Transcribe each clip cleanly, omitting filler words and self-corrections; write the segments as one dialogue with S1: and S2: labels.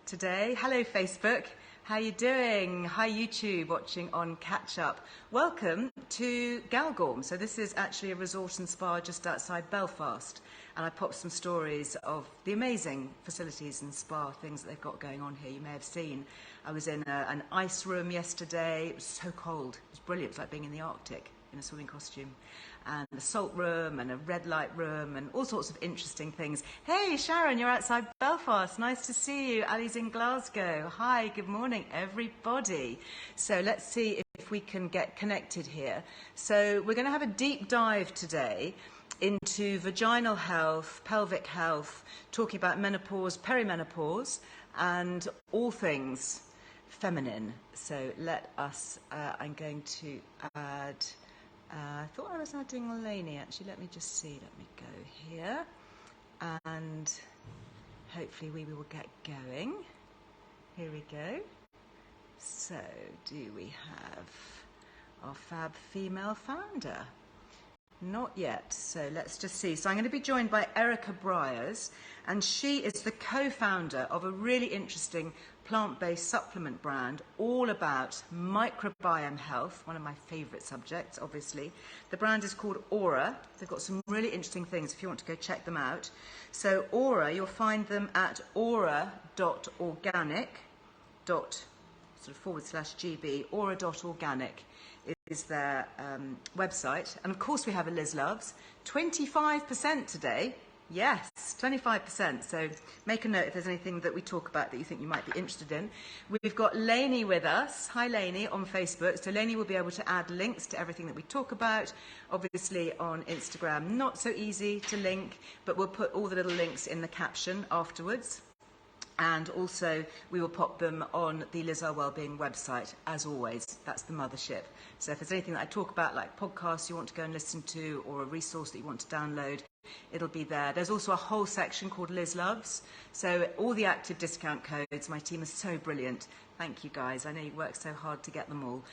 S1: today. Hello, Facebook. How you doing? Hi, YouTube, watching on Catch Up. Welcome to Galgorm. So this is actually a resort and spa just outside Belfast. And I popped some stories of the amazing facilities and spa things that they've got going on here. You may have seen. I was in an ice room yesterday. It was so cold. It was brilliant. It was like being in the Arctic in a swimming costume. And a salt room and a red light room and all sorts of interesting things. Hey, Sharon, you're outside Belfast. Nice to see you. Ali's in Glasgow. Hi, good morning, everybody. So let's see if we can get connected here. So we're going to have a deep dive today into vaginal health, pelvic health, talking about menopause, perimenopause, and all things feminine. So let us, I'm going to add... I thought I was adding Lainey, actually. Let me just see. Let me go here. And hopefully we will get going. Here we go. So, do we have our fab female founder? Not yet. So let's just see. So I'm going to be joined by Erica Briers, and she is the co-founder of a really interesting plant-based supplement brand all about microbiome health, one of my favorite subjects, obviously. The brand is called Aura. They've got some really interesting things if you want to go check them out. So Aura, you'll find them at aura.organic, /GB, aura.organic is their website. And of course we have a Liz Loves, 25% today. Yes, 25%. So make a note if there's anything that we talk about that you think you might be interested in. We've got Lainey with us. Hi, Lainey, on Facebook. So Lainey will be able to add links to everything that we talk about. Obviously on Instagram, not so easy to link, but we'll put all the little links in the caption afterwards. And also, we will pop them on the Earle Wellbeing website, as always. That's the mothership. So if there's anything that I talk about, like podcasts you want to go and listen to, or a resource that you want to download, it'll be there. There's also a whole section called Liz Loves. So all the active discount codes, my team is so brilliant. Thank you, guys. I know you work so hard to get them all.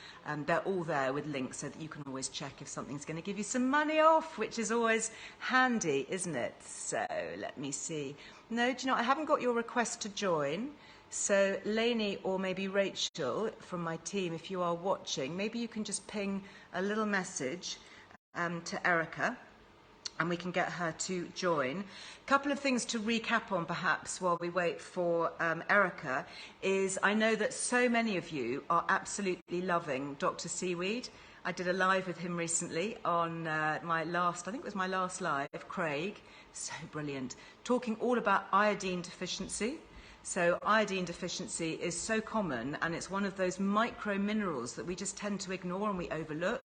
S1: They're all there with links so that you can always check if something's going to give you some money off, which is always handy, isn't it? So let me see. No, do you know, I haven't got your request to join. So Lainey or maybe Rachel from my team, if you are watching, maybe you can just ping a little message to Erica, and we can get her to join. A couple of things to recap on perhaps while we wait for Erica is I know that so many of you are absolutely loving Dr. Seaweed. I did a live with him recently on my last, I think it was my last live, Craig. So brilliant. Talking all about iodine deficiency. So iodine deficiency is so common, and it's one of those micro minerals that we just tend to ignore and we overlook.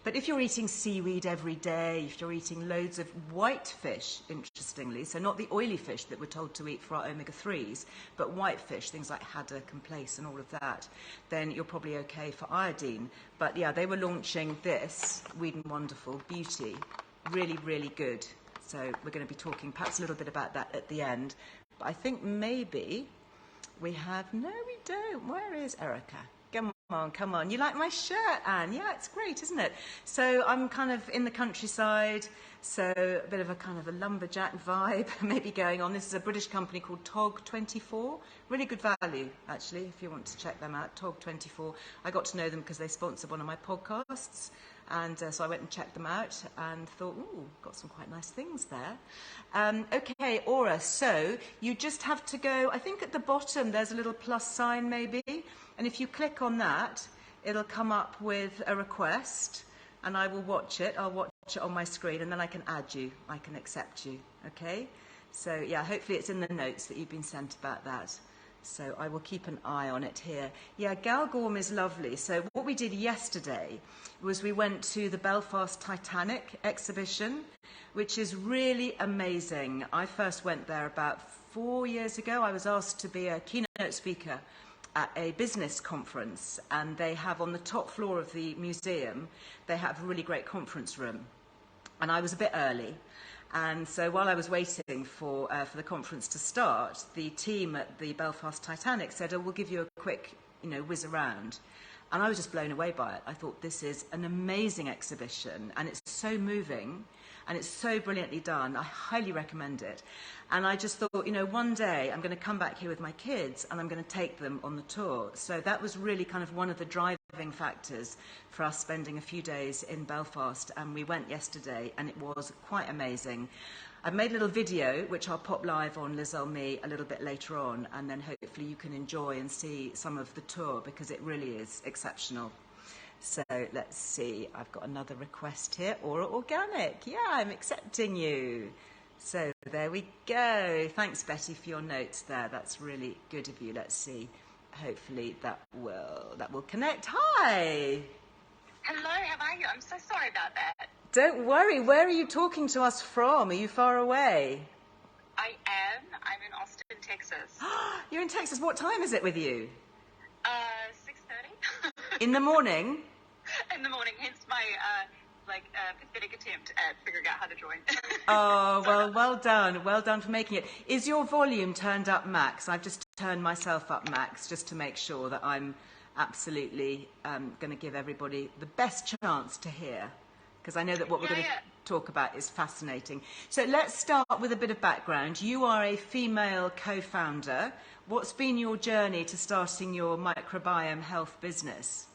S1: But if you're eating seaweed every day, if you're eating loads of white fish, interestingly, so not the oily fish that we're told to eat for our omega-3s, but white fish, things like haddock and plaice and all of that, then you're probably okay for iodine. But yeah, they were launching this, Weed and Wonderful Beauty, really, really good. So we're going to be talking perhaps a little bit about that at the end. But I think maybe we have, no we don't, where is Erica? Come on. You like my shirt, Anne? Yeah, it's great, isn't it? So I'm kind of in the countryside, so a bit of a kind of a lumberjack vibe maybe going on. This is a British company called TOG24. Really good value, actually, if you want to check them out, TOG24. I got to know them because they sponsored one of my podcasts. And so I went and checked them out and thought, ooh, got some quite nice things there. Okay, Aura, so you just have to go, I think at the bottom there's a little plus sign maybe. And if you click on that, it'll come up with a request and I will watch it. I'll watch it on my screen and then I can add you. I can accept you, okay? So yeah, hopefully it's in the notes that you've been sent about that. So I will keep an eye on it here. Yeah, Galgorm is lovely. So what we did yesterday was we went to the Belfast Titanic exhibition, which is really amazing. I first went there about 4 years ago. I was asked to be a keynote speaker at a business conference, and they have on the top floor of the museum, they have a really great conference room. And I was a bit early. And so while I was waiting for the conference to start, the team at the Belfast Titanic said, oh, we'll give you a quick, whiz around. And I was just blown away by it. I thought this is an amazing exhibition and it's so moving. and it's so brilliantly done. I highly recommend it. And I just thought, you know, one day I'm going to come back here with my kids and I'm going to take them on the tour. So that was really kind of one of the driving factors for us spending a few days in Belfast. And we went yesterday and it was quite amazing. I've made a little video, which I'll pop live on Liz Earle Me a little bit later on. And then hopefully you can enjoy and see some of the tour because it really is exceptional. So let's see, I've got another request here. Oral Organic, yeah, I'm accepting you. So there we go. Thanks, Betty, for your notes there. That's really good of you. Let's see. Hopefully that will connect. Hi.
S2: Hello, how are you? I'm so sorry about that.
S1: Don't worry. Where are you talking to us from? Are you far away?
S2: I am. I'm in Austin, Texas.
S1: You're in Texas. What time is it with you?
S2: 6:30.
S1: In the morning?
S2: In the morning, hence my pathetic attempt at figuring out how to join.
S1: Oh, well, well done. Well done for making it. Is your volume turned up max? I've just turned myself up max just to make sure that I'm absolutely going to give everybody the best chance to hear. Because I know that what we're going to talk about is fascinating. So let's start with a bit of background. You are a female co-founder. What's been your journey to starting your microbiome health business?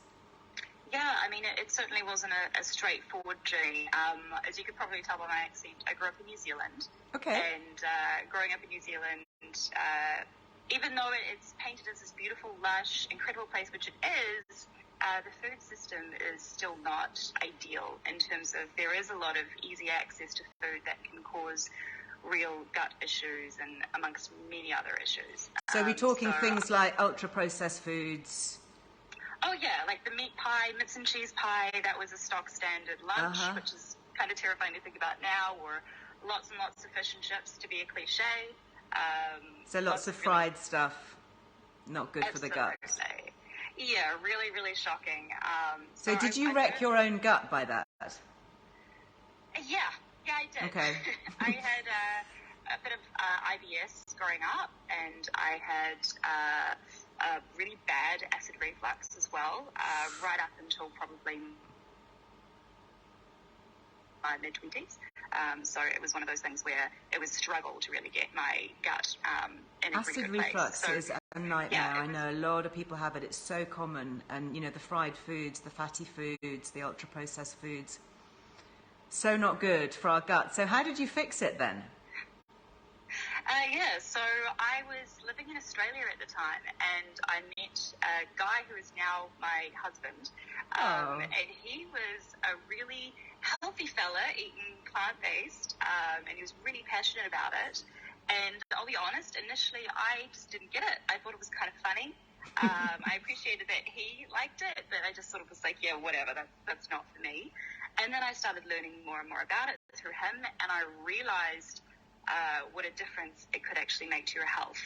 S2: Yeah, I mean, it certainly wasn't a straightforward journey. As you could probably tell by my accent, I grew up in New Zealand.
S1: Okay.
S2: And growing up in New Zealand, even though it's painted as this beautiful, lush, incredible place, which it is, the food system is still not ideal in terms of there is a lot of easy access to food that can cause real gut issues and amongst many other issues.
S1: So we're talking things like ultra-processed foods.
S2: Oh, yeah, like the meat pie, mince and cheese pie, that was a stock standard lunch, which is kind of terrifying to think about now, or lots and lots of fish and chips to be a cliche.
S1: So lots of fried stuff, not good for the gut.
S2: Yeah, really, really shocking.
S1: So did you wreck your own gut by that?
S2: Yeah, I did.
S1: Okay.
S2: I had a bit of IBS growing up, and I had a really bad acid reflux as well, right up until probably my mid-20s. So it was one of those things where it was a struggle to really get my gut in a
S1: acid
S2: really good
S1: reflux
S2: place.
S1: is a nightmare. I know a lot of people have it. It's so common. And, you know, the fried foods, the fatty foods, the ultra-processed foods, so not good for our gut. So how did you fix it then?
S2: So I was living in Australia at the time, and I met a guy who is now my husband. And he was a really healthy fella, eating plant-based, and he was really passionate about it. And I'll be honest, initially I just didn't get it. I thought it was kind of funny. I appreciated that he liked it, but I just sort of was like, yeah, whatever, that's not for me. And then I started learning more and more about it through him, and I realized what a difference it could actually make to your health.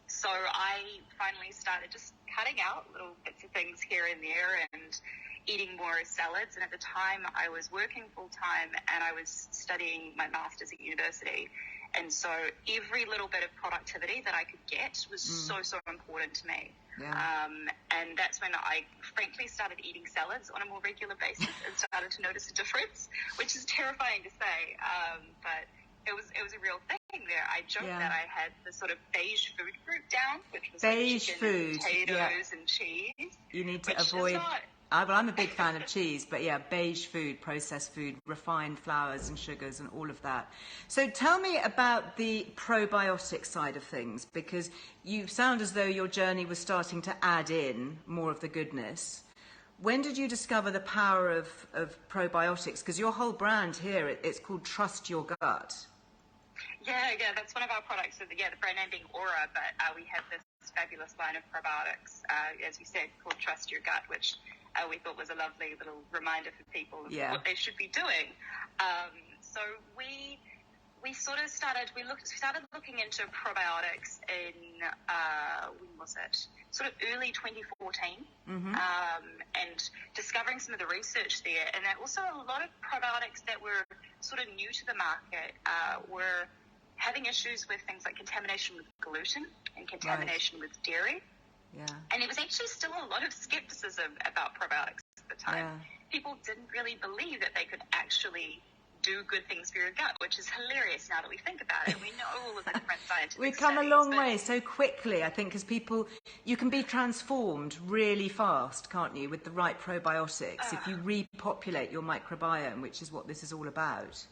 S2: So I finally started just cutting out little bits of things here and there and eating more salads. And at the time I was working full-time and I was studying my master's at university. And so every little bit of productivity that I could get was so important to me. And that's when I frankly started eating salads on a more regular basis and started to notice a difference, which is terrifying to say, but it was a real thing there. I joked that I had the sort of beige food group down, which was
S1: beige
S2: like
S1: food,
S2: potatoes and cheese.
S1: You need to avoid. I'm a big fan of cheese, but yeah, beige food, processed food, refined flours and sugars and all of that. So tell me about the probiotic side of things, because you sound as though your journey was starting to add in more of the goodness. When did you discover the power of probiotics? Because your whole brand here, it's called Trust Your Gut.
S2: Yeah, that's one of our products. So the brand name being Aura, but we have this fabulous line of probiotics, as you said, called Trust Your Gut, which we thought was a lovely little reminder for people of what they should be doing. So we started looking into probiotics in when was it? Sort of early 2014, and discovering some of the research there, and also a lot of probiotics that were sort of new to the market were having issues with things like contamination with gluten and contamination with dairy. And it was actually still a lot of skepticism about probiotics at the time. People didn't really believe that they could actually do good things for your gut, which is hilarious now that we think about it. We know all of the different scientific
S1: We've come a
S2: studies,
S1: long way so quickly, I think, because you can be transformed really fast, can't you, with the right probiotics, if you repopulate your microbiome, which is what this is all about.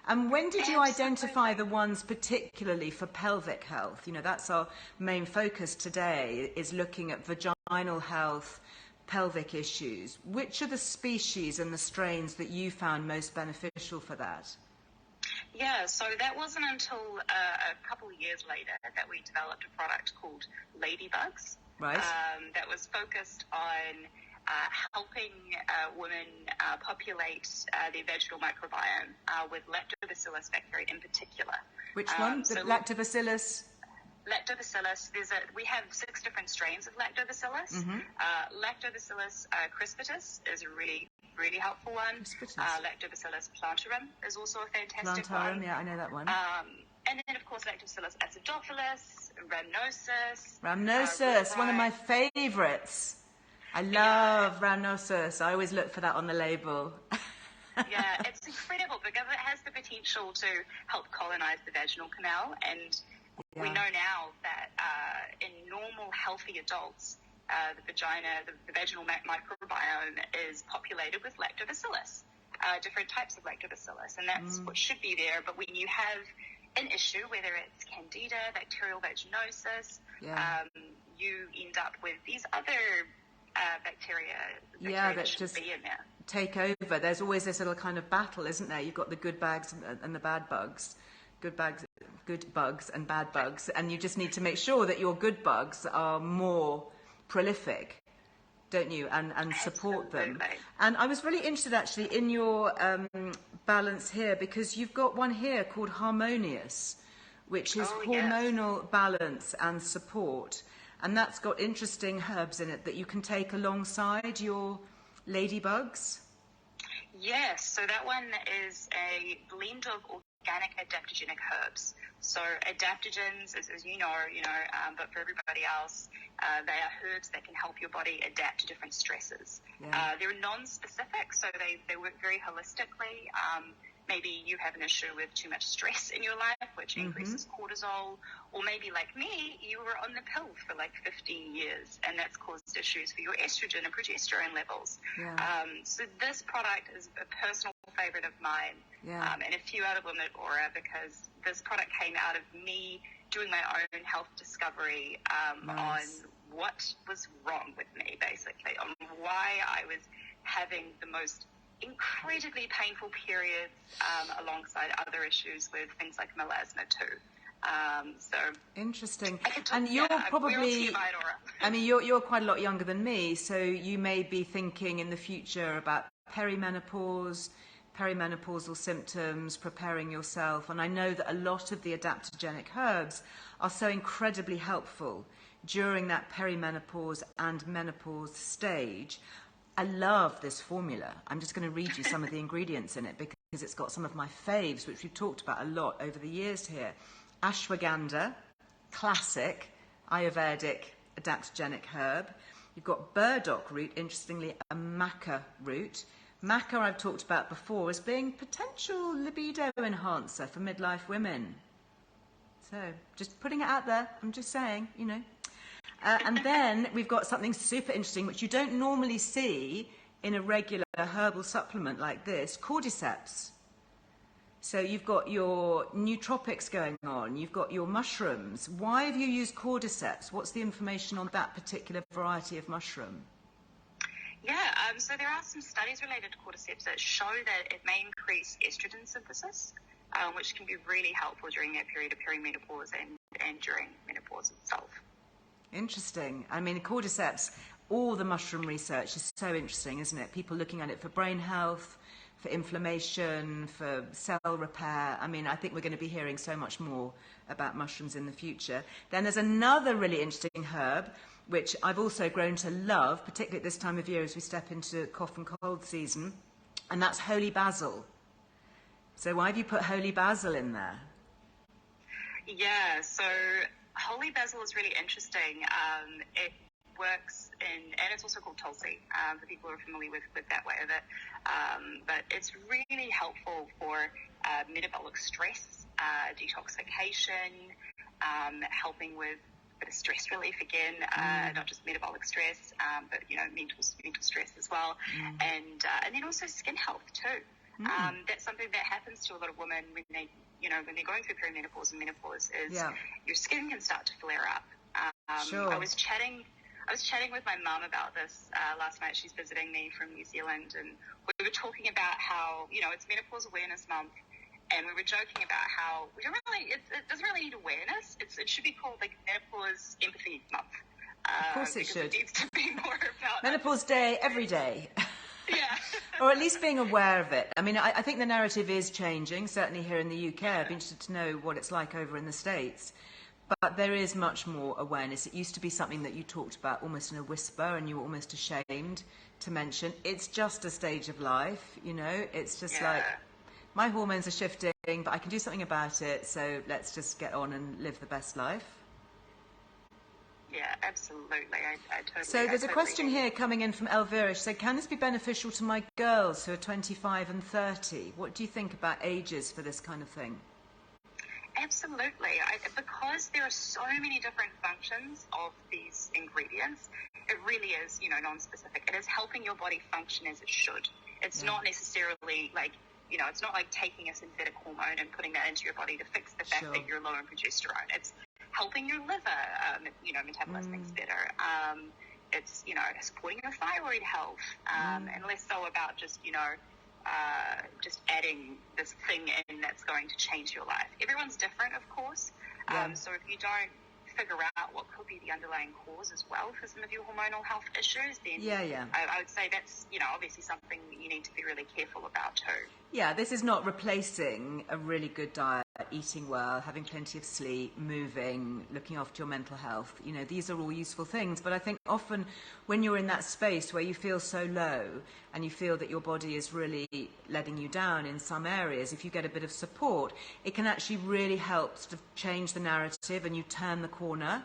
S1: And when did you identify the ones particularly for pelvic health? You know, that's our main focus today, is looking at vaginal health, pelvic issues. Which are the species and the strains that you found most beneficial for that?
S2: Yeah, so that wasn't until a couple of years later that we developed a product called Ladybugs.
S1: Right.
S2: That was focused on helping women populate their vaginal microbiome with lactobacillus bacteria in particular.
S1: Which one? The lactobacillus?
S2: Lactobacillus, we have 6 different strains of lactobacillus.
S1: Mm-hmm.
S2: Lactobacillus crispus is a really, really helpful one. Lactobacillus plantarum is also a fantastic one.
S1: Yeah, I know that one.
S2: And then, of course, Lactobacillus acidophilus, rhamnosus.
S1: Rhamnosus, one of my favourites. I love rhamnosus. I always look for that on the label.
S2: Yeah, it's incredible because it has the potential to help colonize the vaginal canal, and we know now that in normal, healthy adults, the vaginal microbiome is populated with lactobacillus, different types of lactobacillus, and that's what should be there. But when you have an issue, whether it's candida, bacterial vaginosis, you end up with these other bacteria that just be in there.
S1: Take over. There's always this little kind of battle, isn't there? You've got the good bugs and the bad bugs. Good bugs and bad bugs, and you just need to make sure that your good bugs are more prolific, don't you, and support them. And I was really interested actually in your balance here, because you've got one here called Harmonious, which is hormonal balance and support, and that's got interesting herbs in it that you can take alongside your ladybugs.
S2: Yes, so that one is a blend of organic adaptogenic herbs. So adaptogens, as you know, but for everybody else, they are herbs that can help your body adapt to different stresses. They're non-specific, so they work very holistically. Maybe you have an issue with too much stress in your life, which increases cortisol, or maybe like me, you were on the pill for like 15 years, and that's caused issues for your estrogen and progesterone levels. So this product is a personal favorite of mine, and a few other women at Aura, because this product came out of me doing my own health discovery on what was wrong with me, basically, on why I was having the most incredibly painful periods, alongside other issues with things like melasma too. So
S1: interesting. And you're probably, I mean, you're quite a lot younger than me, so you may be thinking in the future about perimenopausal symptoms, preparing yourself. And I know that a lot of the adaptogenic herbs are so incredibly helpful during that perimenopause and menopause stage. I love this formula. I'm just going to read you some of the ingredients in it, because it's got some of my faves, which we've talked about a lot over the years here. Ashwagandha, classic Ayurvedic adaptogenic herb. You've got burdock root, interestingly, a maca root. Maca I've talked about before as being potential libido enhancer for midlife women. So just putting it out there, I'm just saying, you know. And then we've got something super interesting, which you don't normally see in a regular herbal supplement like this, cordyceps. So you've got your nootropics going on, you've got your mushrooms. Why have you used cordyceps? What's the information on that particular variety of mushroom?
S2: So there are some studies related to cordyceps that show that it may increase estrogen synthesis, which can be really helpful during that period of perimenopause and during menopause itself.
S1: Interesting. I mean, cordyceps, all the mushroom research is so interesting, isn't it? People looking at it for brain health, for inflammation, for cell repair. I mean, I think we're going to be hearing so much more about mushrooms in the future. Then there's another really interesting herb, which I've also grown to love, particularly at this time of year as we step into cough and cold season, and that's holy basil. So why have you put holy basil in there?
S2: So holy basil is really interesting. works and it's also called Tulsi, for people who are familiar with that way of it. But it's really helpful for metabolic stress, detoxification, helping with a bit of stress relief again, not just metabolic stress, but mental stress as well, and then also skin health too. That's something that happens to a lot of women when they're going through perimenopause and menopause. Your skin can start to flare up. I was chatting with my mum about this last night. She's visiting me from New Zealand, and we were talking about how it's Menopause Awareness Month. And we were joking about how it doesn't really need awareness. It should be called like Menopause Empathy Month.
S1: Of course it should.
S2: It needs to be more about
S1: Menopause Day every day.
S2: Yeah.
S1: Or at least being aware of it. I mean, I think the narrative is changing, certainly here in the UK. I'd be interested to know what it's like over in the States. But there is much more awareness. It used to be something that you talked about almost in a whisper and you were almost ashamed to mention. It's just a stage of life, It's just like, my hormones are shifting, but I can do something about it, so let's just get on and live the best life.
S2: Yeah, absolutely. I totally.
S1: So there's a question here coming in from Elvira. She said, can this be beneficial to my girls who are 25 and 30? What do you think about ages for this kind of thing?
S2: Absolutely. Because there are so many different functions of these ingredients, it really is, non-specific. It is helping your body function as it should. It's not necessarily like, it's not like taking a synthetic hormone and putting that into your body to fix the fact that you're low in progesterone. It's helping your liver, metabolize things better. It's, supporting your thyroid health, and less so about just adding this thing in that's going to change your life. Everyone's different, of course. So if you don't figure out what could be the underlying cause as well for some of your hormonal health issues, then I would say that's, obviously something that you need to be really careful about too.
S1: Yeah, this is not replacing a really good diet, eating well, having plenty of sleep, moving, looking after your mental health. These are all useful things. But I think often when you're in that space where you feel so low and you feel that your body is really letting you down in some areas, if you get a bit of support, it can actually really help sort of change the narrative and you turn the corner.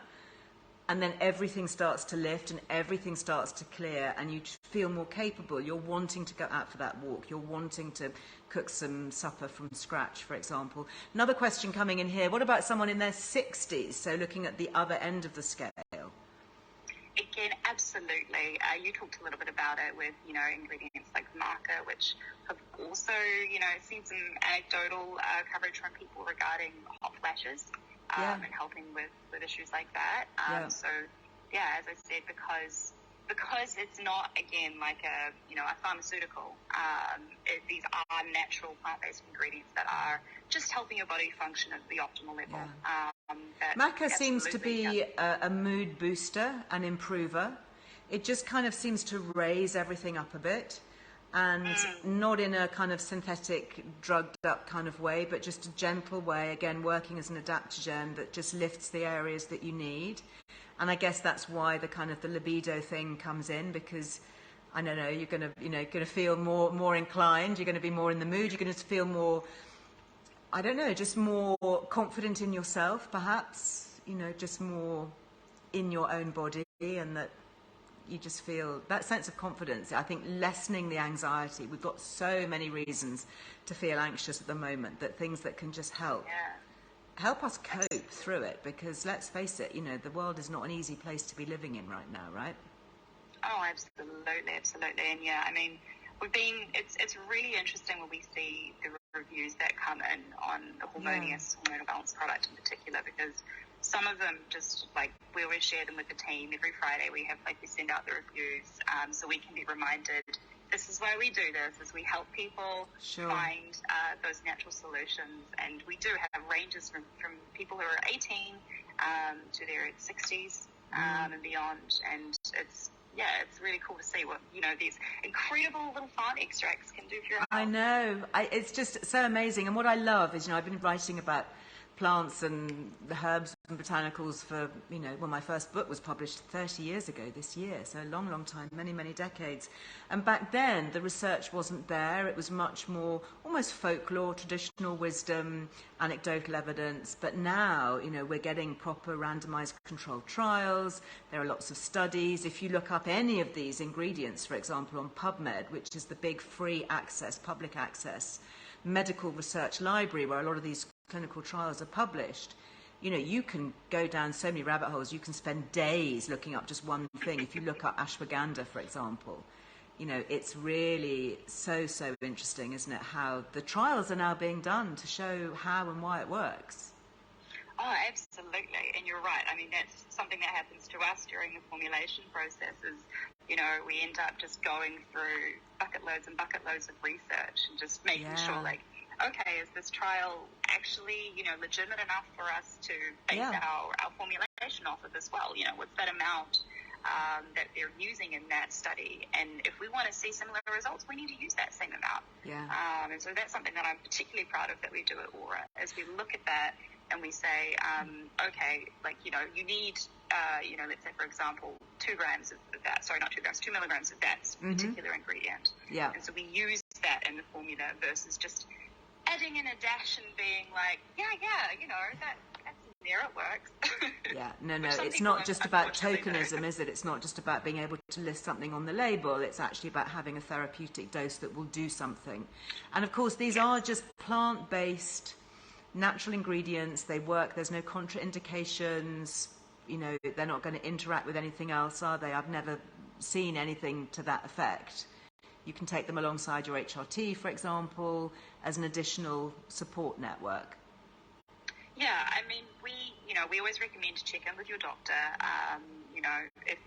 S1: And then everything starts to lift and everything starts to clear and you feel more capable. You're wanting to go out for that walk. You're wanting to cook some supper from scratch, for example. Another question coming in here. What about someone in their 60s? So looking at the other end of the scale.
S2: Again, absolutely. You talked a little bit about it with, ingredients like maca, which have also, seen some anecdotal coverage from people regarding hot flashes. And helping with issues like that. So, as I said, because it's not, again, like a pharmaceutical, these are natural plant-based ingredients that are just helping your body function at the optimal level.
S1: Maca seems to be a mood booster, an improver. It just kind of seems to raise everything up a bit. And not in a kind of synthetic, drugged up kind of way, but just a gentle way, again, working as an adaptogen that just lifts the areas that you need. And I guess that's why the kind of the libido thing comes in, because, I don't know, you're going to feel more inclined, you're going to be more in the mood, you're going to feel more, I don't know, just more confident in yourself, perhaps, just more in your own body, and that you just feel that sense of confidence. I think lessening the anxiety. We've got so many reasons to feel anxious at the moment, that things that can just help us cope through it, because let's face it, the world is not an easy place to be living in right now, right?
S2: Oh, absolutely. And it's really interesting when we see the reviews that come in on the hormonal balance product in particular, because some of them just we always share them with the team. Every Friday we send out the reviews, so we can be reminded this is why we do this, is we help people find those natural solutions. And we do have ranges from people who are 18 to their 60s and beyond. And it's really cool to see what, these incredible little plant extracts can do for your health.
S1: I know. It's just so amazing. And what I love is, I've been writing about plants and the herbs and botanicals for, well, my first book was published 30 years ago this year, so a long, long time, many, many decades. And back then, the research wasn't there. It was much more almost folklore, traditional wisdom, anecdotal evidence. But now, we're getting proper randomized controlled trials. There are lots of studies. If you look up any of these ingredients, for example, on PubMed, which is the big free access, public access medical research library where a lot of these clinical trials are published, you can go down so many rabbit holes. You can spend days looking up just one thing. If you look up ashwagandha, for example, it's really so interesting, isn't it, how the trials are now being done to show how and why it works.
S2: Oh, absolutely. And you're right. I mean, that's something that happens to us during the formulation process is, we end up just going through bucket loads and bucket loads of research and just making sure, okay, is this trial actually, legitimate enough for us to base our formulation off of as well? What's that amount that they're using in that study? And if we want to see similar results, we need to use that same amount. And so that's something that I'm particularly proud of that we do at Aura, as we look at that and we say, okay, you need, let's say, for example, 2 milligrams of that particular ingredient. And so we use that in the formula versus just adding in a dash and being like, that's there, it works.
S1: No, it's not just about tokenism, is it? It's not just about being able to list something on the label. It's actually about having a therapeutic dose that will do something. And of course, these are just plant-based natural ingredients. They work. There's no contraindications. They're not going to interact with anything else, are they? I've never seen anything to that effect. You can take them alongside your HRT, for example, as an additional support network.
S2: Yeah, I mean, we always recommend to check in with your doctor, if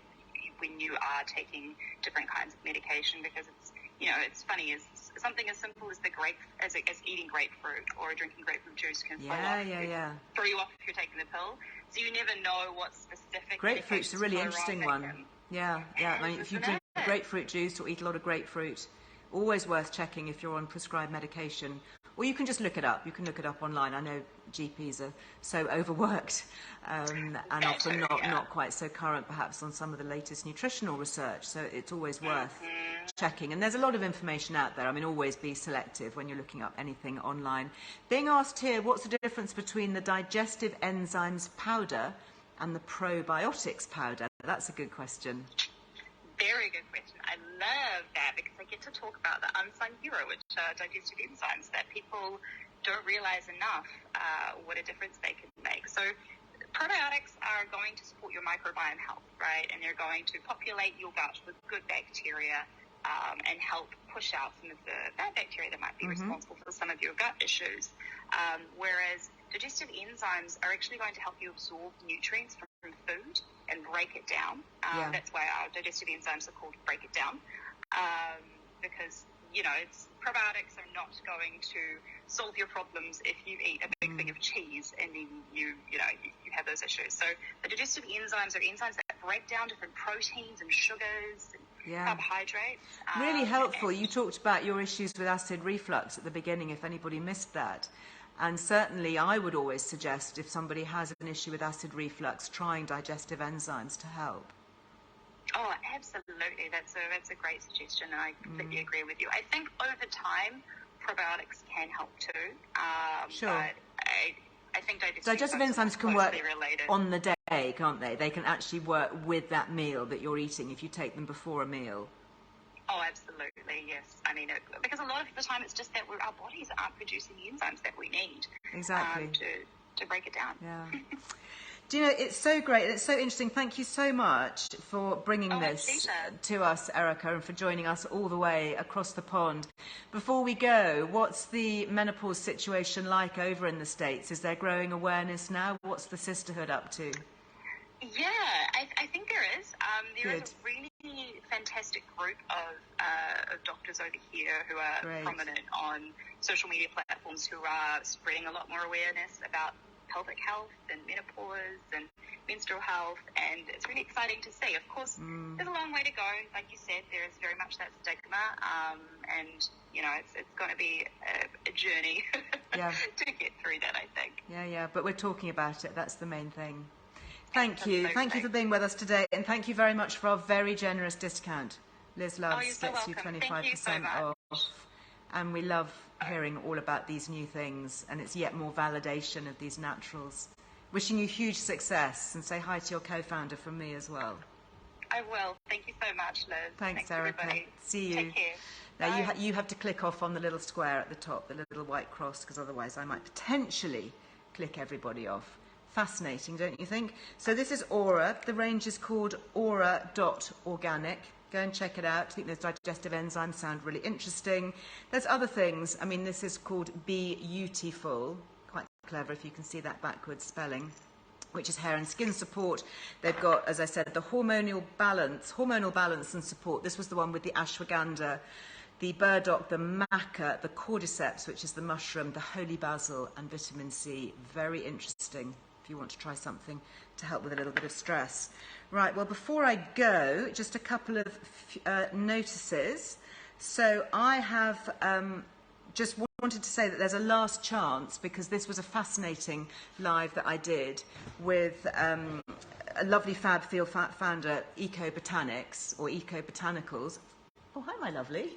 S2: when you are taking different kinds of medication, because it's funny, is something as simple as as eating grapefruit or drinking grapefruit juice can throw you off if you're taking the pill. So you never know what specific.
S1: Grapefruit's a really interesting one. I mean, if you drink grapefruit juice or eat a lot of grapefruit, always worth checking if you're on prescribed medication. Or you can just look it up. You can look it up online. I know GPs are so overworked and often not quite so current, perhaps, on some of the latest nutritional research. So it's always worth checking. And there's a lot of information out there. I mean, always be selective when you're looking up anything online. Being asked here, what's the difference between the digestive enzymes powder and the probiotics powder? That's a good question.
S2: Very good question. I love that because I get to talk about the unsung hero, which are digestive enzymes that people don't realize enough what a difference they can make. So probiotics are going to support your microbiome health, right? And they're going to populate your gut with good bacteria and help push out some of the bad bacteria that might be responsible for some of your gut issues. Whereas digestive enzymes are actually going to help you absorb nutrients from food and break it down. That's why our digestive enzymes are called break it down, because probiotics are not going to solve your problems if you eat a big thing of cheese and then you have those issues. So the digestive enzymes are enzymes that break down different proteins and sugars and carbohydrates.
S1: Really helpful. You talked about your issues with acid reflux at the beginning, if anybody missed that. And certainly I would always suggest, if somebody has an issue with acid reflux, trying digestive enzymes to help.
S2: Oh, absolutely. That's a great suggestion, and I completely agree with you. I think over time, probiotics can help too.
S1: Sure.
S2: But I think
S1: digestive enzymes can work on the day, can't they? They can actually work with that meal that you're eating if you take them before a meal.
S2: Oh, absolutely, yes. I mean, because a lot of the time it's just that our bodies aren't producing the enzymes that we need to break it down.
S1: Yeah. Do you know, it's so great. It's so interesting. Thank you so much for bringing this to us, Erica, and for joining us all the way across the pond. Before we go, what's the menopause situation like over in the States? Is there growing awareness now? What's the sisterhood up to?
S2: Yeah, I think there is. There is a really fantastic group of doctors over here who are prominent on social media platforms who are spreading a lot more awareness about pelvic health and menopause and menstrual health, and it's really exciting to see. Of course, there's a long way to go. Like you said, there is very much that stigma, and it's going to be a journey to get through that, I think.
S1: Yeah, but we're talking about it. That's the main thing. Thank you.
S2: So
S1: Thank you for being with us today, and thank you very much for our very generous discount. Liz Loves gets you 25% off, and we love hearing all about these new things, and it's yet more validation of these naturals. Wishing you huge success, and say hi to your co-founder from me as well.
S2: I will. Thank you so much, Liz.
S1: Thanks Erica.
S2: Everybody.
S1: See you.
S2: Take care.
S1: Now you have to click off on the little square at the top, the little white cross, because otherwise I might potentially click everybody off. Fascinating, don't you think? So this is Aura. The range is called aura.organic. Go and check it out. I think those digestive enzymes sound really interesting. There's other things. I mean, this is called Be Beautiful. Quite clever if you can see that backwards spelling, which is hair and skin support. They've got, as I said, the hormonal balance and support. This was the one with the ashwagandha, the burdock, the maca, the cordyceps, which is the mushroom, the holy basil, and vitamin C. Very interesting if you want to try something to help with a little bit of stress. Right, well, before I go, just a couple of notices. So I have just wanted to say that there's a last chance, because this was a fascinating live that I did with a lovely Fab Field founder, Eco Botanics, or Eco Botanicals. Oh, hi, my lovely.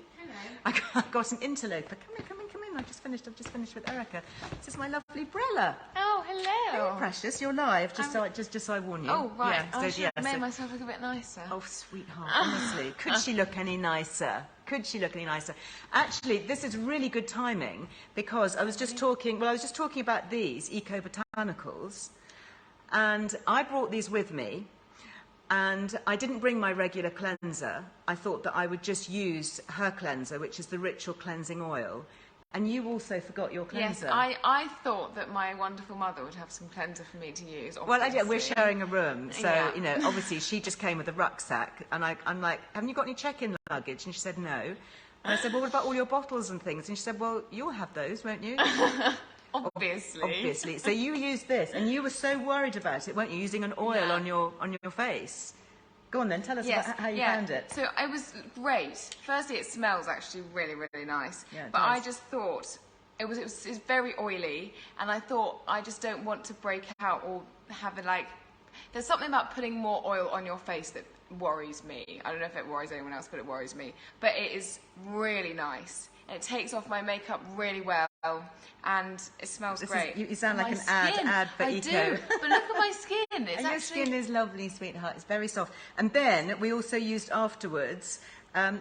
S2: Hello.
S1: I got an interloper. Come in. I've just finished with Erica. This is my lovely Brella.
S2: Oh, hello.
S1: Hey, precious, you're live. Just so I warn you.
S2: Oh, right.
S1: Yeah,
S2: I should have made myself look a bit nicer.
S1: Oh, sweetheart, honestly. Could she look any nicer? Actually, this is really good timing, because I was just talking about these Eco Botanicals, and I brought these with me. And I didn't bring my regular cleanser. I thought that I would just use her cleanser, which is the Ritual Cleansing Oil. And you also forgot your cleanser.
S3: Yes, I thought that my wonderful mother would have some cleanser for me to use. Obviously.
S1: Well, we're sharing a room, so, obviously she just came with a rucksack. And I'm like, haven't you got any check-in luggage? And she said, no. And I said, well, what about all your bottles and things? And she said, well, you'll have those, won't you?
S3: Obviously.
S1: So you used this, and you were so worried about it, weren't you? Using an oil on your face. Go on then, tell us about how you found it.
S3: So it was great. Firstly, it smells actually really, really nice.
S1: Yeah,
S3: but I just thought it's very oily, and I thought I just don't want to break out or have it like. There's something about putting more oil on your face that worries me. I don't know if it worries anyone else, but it worries me. But it is really nice. And it takes off my makeup really well, and it smells great.
S1: You sound like an ad for Eco.
S3: I do, but look at my skin.
S1: Your skin is lovely, sweetheart. It's very soft. And then we also used afterwards,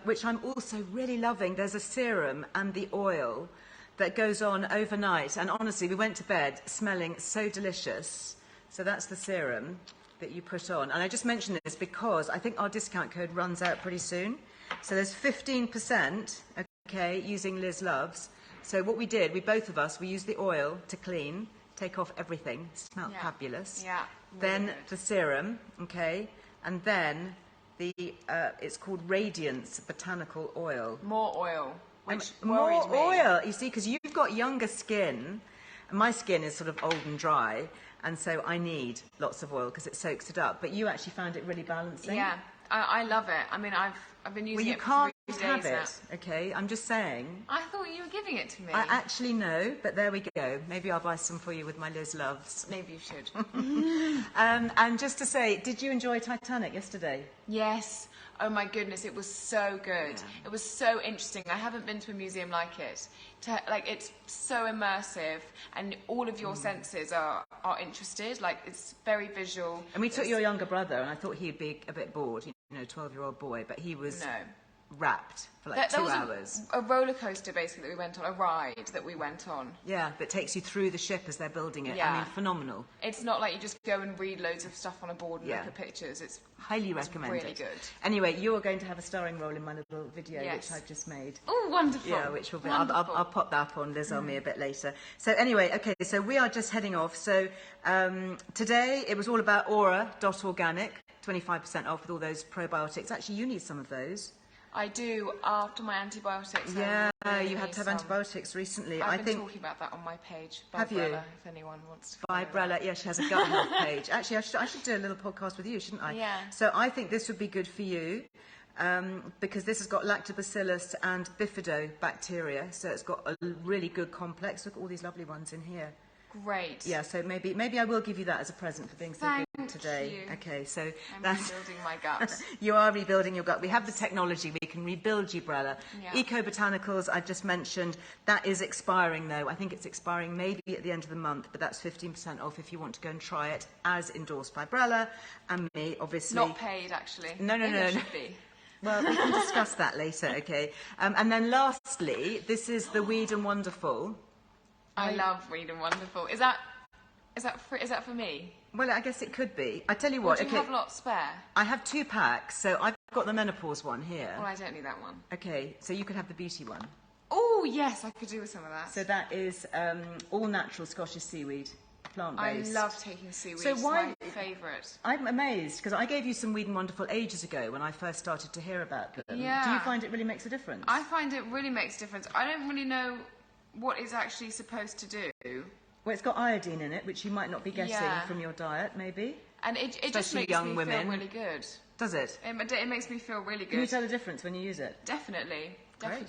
S1: which I'm also really loving. There's a serum and the oil that goes on overnight. And honestly, we went to bed smelling so delicious. So that's the serum that you put on. And I just mention this because I think our discount code runs out pretty soon. So there's 15%, okay, using Liz Loves. So what we did, both of us, we used the oil to clean, take off everything. Smelled fabulous.
S3: Yeah.
S1: Then the serum, okay, and then it's called Radiance Botanical Oil.
S3: More oil. Which
S1: more
S3: worries me.
S1: oil, you see, because you've got younger skin, and my skin is sort of old and dry, and so I need lots of oil because it soaks it up. But you actually found it really balancing.
S3: Yeah, I love it. I mean, I've been using it for 3 days now.
S1: Well, you can't have it, okay? I'm just saying.
S3: I thought you were giving it to me.
S1: I actually know, but there we go. Maybe I'll buy some for you with my Liz Loves.
S3: Maybe you should.
S1: And just to say, did you enjoy Titanic yesterday?
S3: Yes. Oh my goodness, it was so good. Yeah. It was so interesting. I haven't been to a museum like it. It's so immersive, and all of your senses are interested. Like, it's very visual.
S1: And we took your younger brother, and I thought he'd be a bit bored, 12-year-old boy, but he was wrapped for like 2 hours.
S3: A roller coaster, basically, that we went on, a ride that we went on.
S1: Yeah, that takes you through the ship as they're building it.
S3: Yeah.
S1: I mean, phenomenal.
S3: It's not like you just go and read loads of stuff on a board and look at pictures. It's
S1: highly recommended.
S3: Really good.
S1: Anyway, you are going to have a starring role in my little video, which I've just made.
S3: Oh, wonderful.
S1: Yeah, which will be. I'll pop that up on Liz on me a bit later. So anyway, okay, so we are just heading off. So today it was all about aura.organic, 25% off with all those probiotics. Actually, you need some of those.
S3: I do, after my antibiotics.
S1: Yeah, you had to have antibiotics recently.
S3: I've been talking about that on my page.
S1: Have you?
S3: If anyone wants to follow
S1: Vibrella, yeah, she has a gut health page. Actually, I should do a little podcast with you, shouldn't I?
S3: Yeah.
S1: So I think this would be good for you because this has got lactobacillus and bifidobacteria, so it's got a really good complex. Look at all these lovely ones in here.
S3: Great.
S1: Yeah, so maybe I will give you that as a present for being so good today.
S3: You.
S1: Okay, so
S3: I'm
S1: that's
S3: rebuilding my gut.
S1: You are rebuilding your gut. We have the technology. We can rebuild you, Brella.
S3: Yeah.
S1: Eco Botanicals, I've just mentioned, that is expiring though. I think it's expiring maybe at the end of the month, but that's 15% off if you want to go and try it, as endorsed by Brella and me, obviously.
S3: Not paid, actually.
S1: No.
S3: Should be.
S1: Well, we can discuss that later, okay? And then lastly, this is the Weed and Wonderful.
S3: I love Weed and Wonderful. Is that for me?
S1: Well, I guess it could be. I tell you what.
S3: Do you have lots spare?
S1: I have 2 packs, so I've got the menopause one here.
S3: Well, I don't need that one.
S1: Okay, so you could have the beauty one.
S3: Oh, yes, I could do with some of that.
S1: So that is all natural Scottish seaweed, plant-based.
S3: I love taking seaweed.
S1: So why?
S3: It's my favourite.
S1: I'm amazed because I gave you some Weed and Wonderful ages ago when I first started to hear about them.
S3: Yeah.
S1: Do you find it really makes a difference?
S3: I find it really makes a difference. I don't really know what it's actually supposed to do.
S1: Well, it's got iodine in it, which you might not be getting from your diet, maybe.
S3: And it just makes
S1: young
S3: me
S1: women.
S3: feel really good.
S1: Does it?
S3: It makes me feel really good.
S1: Can you tell the difference when you use it?
S3: Definitely.
S1: Great.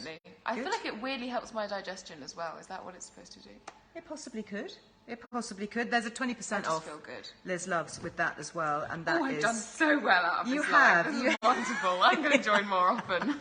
S3: I
S1: Good.
S3: feel like it weirdly helps my digestion as well. Is that what it's supposed to do?
S1: It possibly could. It possibly could. There's a 20% off.
S3: Feel good.
S1: Liz Loves with that as well, and that
S3: I've done so well out of
S1: You
S3: this
S1: have.
S3: life. This is wonderful. I'm going to join more often.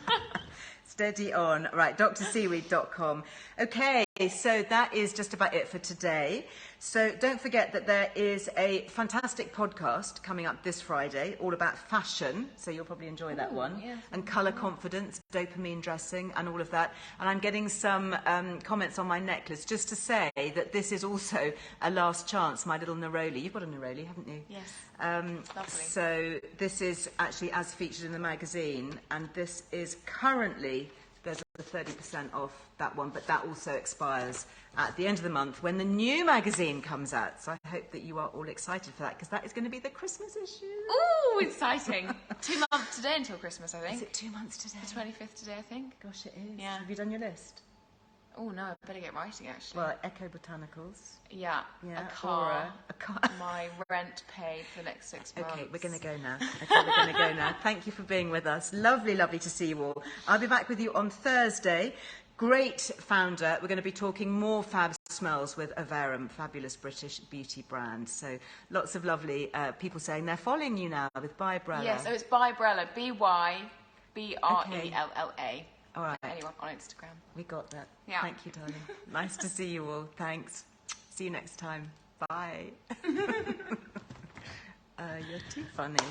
S1: Steady on. Right, drseaweed.com. Okay, so that is just about it for today. So don't forget that there is a fantastic podcast coming up this Friday, all about fashion. So you'll probably enjoy that one.
S3: Yeah.
S1: And colour confidence, dopamine dressing, and all of that. And I'm getting some comments on my necklace just to say that this is also a last chance, my little neroli. You've got a neroli, haven't you?
S3: Yes. Lovely.
S1: So this is actually as featured in the magazine, and this is currently, there's a 30% off that one, but that also expires at the end of the month when the new magazine comes out. So I hope that you are all excited for that, because that is going to be the Christmas issue.
S3: Ooh, exciting. 2 months today until Christmas, I think.
S1: Is it 2 months today?
S3: The 25th today, I think.
S1: Gosh, it is.
S3: Yeah.
S1: Have you done your list?
S3: Oh, no, I better get writing, actually.
S1: Well, Eco Botanicals.
S3: Yeah,
S1: Yeah,
S3: a car,
S1: car.
S3: my rent paid for the next 6 months.
S1: Okay, we're going to go now. Thank you for being with us. Lovely, lovely to see you all. I'll be back with you on Thursday. Great founder. We're going to be talking more fab smells with Averum, fabulous British beauty brand. So lots of lovely people saying they're following you now with Bybrella.
S3: Yeah, so it's Bybrella, BYBRELLA.
S1: All right.
S3: Anyone on Instagram.
S1: We got that.
S3: Yeah.
S1: Thank you, darling. Nice to see you all. Thanks. See you next time. Bye. You're too funny.